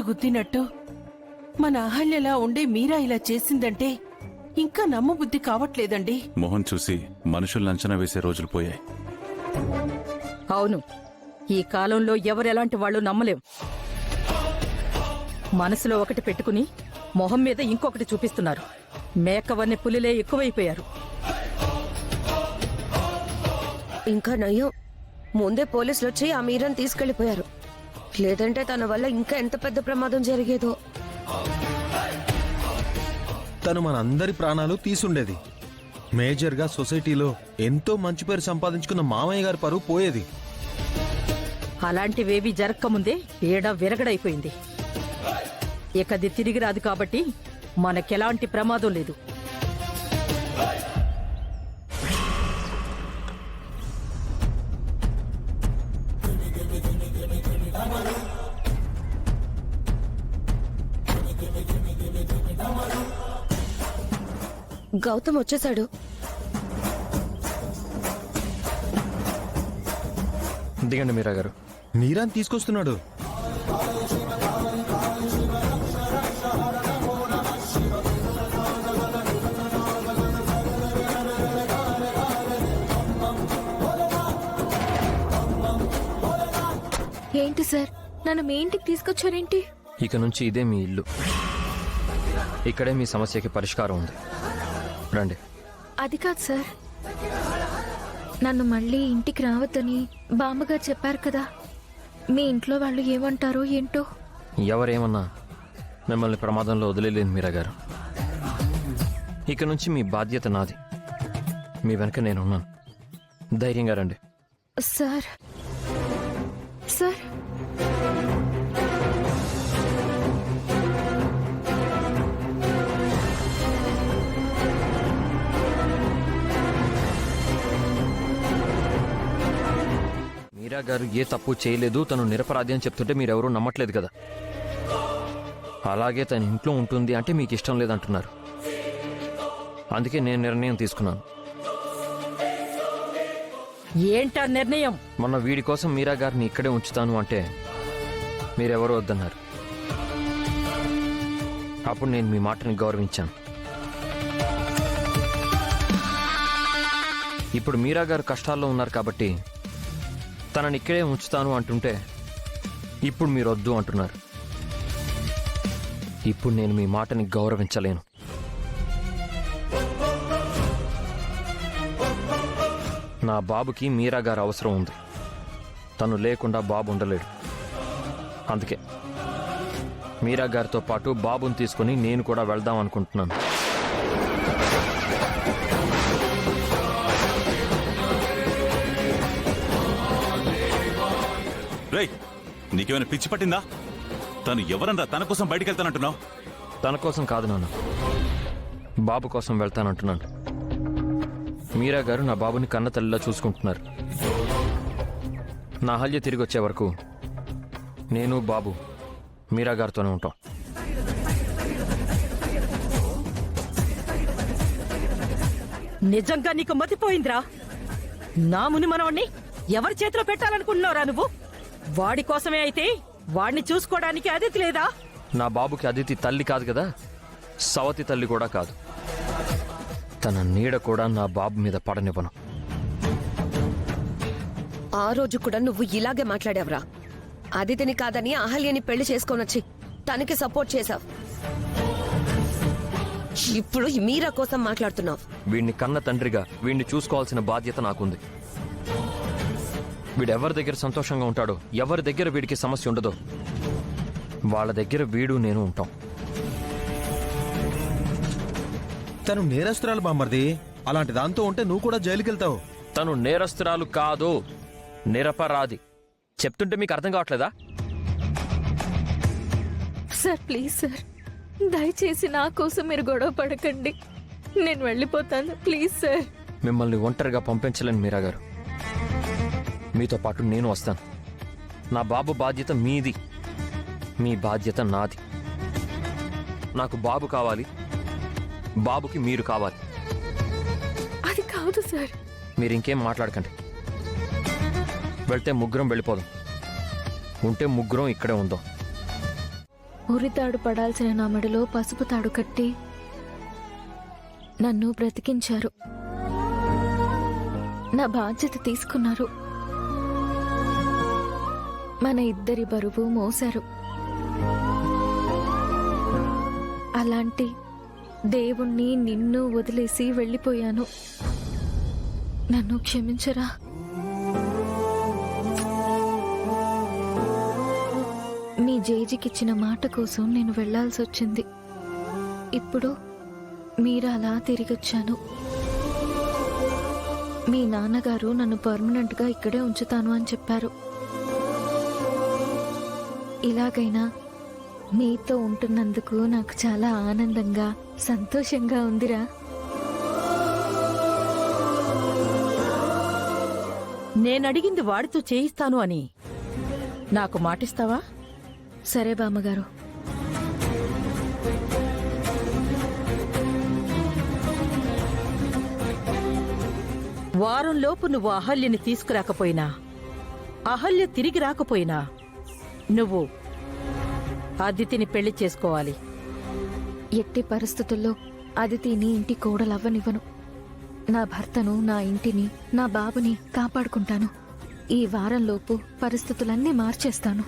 గుద్దినట్టు మన అహల్యలా ఉండే మీరా ఇలా చేసిందంటే ఇంకా నమ్మబుద్ధి కావట్లేదండి. మొహం చూసి మనుషుల్ని అంచనా వేసే రోజులు పోయాయి. అవును, ఈ కాలంలో ఎవరెలాంటి వాళ్ళు నమ్మలేం. మనసులో ఒకటి పెట్టుకుని మొహం మీద ఇంకొకటి చూపిస్తున్నారు. మేకవన్నీ పులిలే ఎక్కువైపోయారు. ఇంకా నయం, ముందే పోలీసులు వచ్చి ఆ మీరాని తీసుకెళ్లిపోయారు. లేదంటే తన వల్ల ఇంకా ఎంత పెద్ద ప్రమాదం జరిగేదో. తను మనందరి ప్రాణాలు తీసుండేది. మేజర్గా సొసైటీలో ఎంతో మంచి పేరు సంపాదించుకున్న మామయ్య గారి పరువు పోయేది. అలాంటివేవీ జరక్కముందే ఏడ విరగడైపోయింది. ఇకది తిరిగి రాదు కాబట్టి మనకెలాంటి ప్రమాదం లేదు. గౌతమ్ వచ్చేశాడు. దిగండి మీరా గారు. మీరాని తీసుకొస్తున్నాడు. ఏంటి సార్, నన్ను మీ ఇంటికి తీసుకొచ్చారేంటి? ఇక నుంచి ఇదే మీ ఇల్లు. ఇక్కడే మీ సమస్యకి పరిష్కారం ఉంది. రండి. అది కాదు సార్, నన్ను మళ్ళీ ఇంటికి రావద్దని బామ్మగారు చెప్పారు కదా. మీ ఇంట్లో వాళ్ళు ఏమంటారో ఏంటో. ఎవరేమన్నా మిమ్మల్ని ప్రమాదంలో వదిలేలేదు మీరా గారు. ఇక నుంచి మీ బాధ్యత నాది. మీ వెనక నేనున్నాను. ధైర్యంగా రండి. సార్ సార్ మీరా గారు ఏ తప్పు చేయలేదు, తను నిరపరాధి అని చెప్తుంటే మీరెవరూ నమ్మట్లేదు కదా. అలాగే తన ఇంట్లో ఉంటుంది అంటే మీకు ఇష్టం లేదంటున్నారు. అందుకే నేను నిర్ణయం తీసుకున్నాను. ఏంటా నిర్ణయం? మొన్న వీడి కోసం మీరా గారిని ఇక్కడే ఉంచుతాను అంటే మీరెవరూ వద్దన్నారు. అప్పుడు నేను మీ మాటని గౌరవించాను. ఇప్పుడు మీరా గారు కష్టాల్లో ఉన్నారు కాబట్టి తనని ఇక్కడే ఉంచుతాను అంటుంటే ఇప్పుడు మీరు వద్దు అంటున్నారు. ఇప్పుడు నేను మీ మాటని గౌరవించలేను. నా బాబుకి మీరా గారు అవసరం ఉంది. తను లేకుండా బాబు ఉండలేడు. అందుకే మీరా గారితో పాటు బాబుని తీసుకుని నేను కూడా వెళ్దాం అనుకుంటున్నాను. రేయ్, నీకేమైనా పిచ్చి పట్టిందా? తను ఎవరన్నా తన కోసం బయటికి వెళ్తానంటున్నావు? తన కోసం కాదు నాన్న, బాబు కోసం వెళ్తానంటున్నాను. మీరా గారు నా బాబుని కన్న తల్లిలా చూసుకుంటున్నారు. నా అహల్య తిరిగి వచ్చే వరకు నేను బాబు మీరా గారితోనే ఉంటాం. నిజంగా నీకు మతిపోయిందిరా? నా ముని మనవణ్ణి ఎవరి చేతిలో పెట్టాలనుకుంటున్నావురా నువ్వు? వాడి కోసమే అయితే వాడిని చూసుకోవడానికి అదితి లేదా? నా బాబుకి అదితి తల్లి కాదు కదా, సవతి తల్లి కూడా కాదు. తన నీడ కూడా నా బాబు మీద పడనివ్వను. ఆ రోజు కూడా నువ్వు ఇలాగే మాట్లాడావురా. అదితిని కాదని అహల్యని పెళ్లి చేసుకొనొచ్చి తనకి సపోర్ట్ చేశావు. ఇప్పుడు మీరా కోసం మాట్లాడుతున్నావు. వీడిని కన్న తండ్రిగా వీడిని చూసుకోవాల్సిన బాధ్యత నాకుంది. వీడెవరి దగ్గర సంతోషంగా ఉంటాడో, ఎవరి దగ్గర వీడికి సమస్య ఉండదో వాళ్ళ దగ్గర వీడు నేను ఉంటాం. తను నేరస్తురాలు బామ్మర్ది. అలాంటి దాంతో ఉంటే నువ్వు కూడా జైలుకి వెళ్తావు. తను నేరస్తురాలు కాదు, నిరపరాధి. చెప్తుంటే మీకు అర్థం కావట్లేదా? సార్ ప్లీజ్ సార్, దయచేసి నా కోసం మీరు గొడవ పడకండి. నేను వెళ్ళిపోతాను ప్లీజ్ సార్. మిమ్మల్ని ఒంటరిగా పంపించలేను మీరా గారు. మీతో పాటు నేను వస్తాను. నా బాబు బాధ్యత మీది, మీ బాధ్యత నాది. నాకు బాబు కావాలి, బాబుకి మీరు కావాలి. అది కాదు సార్. మీరు ఇంకేం మాట్లాడకండి. వెళ్తే ముగ్గురం వెళ్ళిపోదాం, ఉంటే ముగ్గురం ఇక్కడే ఉందాం. ఉరితాడు పడాల్సిన నా మెడలో పసుపు తాడు కట్టి నన్ను బ్రతికించారు. నా బాధ్యత తీసుకున్నారు. మన ఇద్దరి బరువు మోశారు. అలాంటి దేవుణ్ణి నిన్ను వదిలేసి వెళ్ళిపోయాను. నన్ను క్షమించరా? మీ జేజికిచ్చిన మాట కోసం నేను వెళ్లాల్సి వచ్చింది. ఇప్పుడు మీరలా తిరిగొచ్చాను. మీ నాన్నగారు నన్ను పర్మనెంట్ గా ఇక్కడే ఉంచుతాను అని చెప్పారు. ఇలాగైనా మీతో ఉంటున్నందుకు నాకు చాలా ఆనందంగా సంతోషంగా ఉందిరా. నేనడిగింది వాడితో చేయిస్తాను అని నాకు మాటిస్తావా? సరే బామ్మగారు. వారంలోపు నువ్వు అహల్యని తీసుకురాకపోయినా, అహల్య తిరిగి రాకపోయినా నువ్వు అదితిని పెళ్లి చేసుకోవాలి. ఎట్టి పరిస్థితుల్లో అదితిని ఇంటి కోడలవ్వనివ్వను. నా భర్తను, నా ఇంటిని, నా బాబుని కాపాడుకుంటాను. ఈ వారంలోపు పరిస్థితులన్నీ మార్చేస్తాను.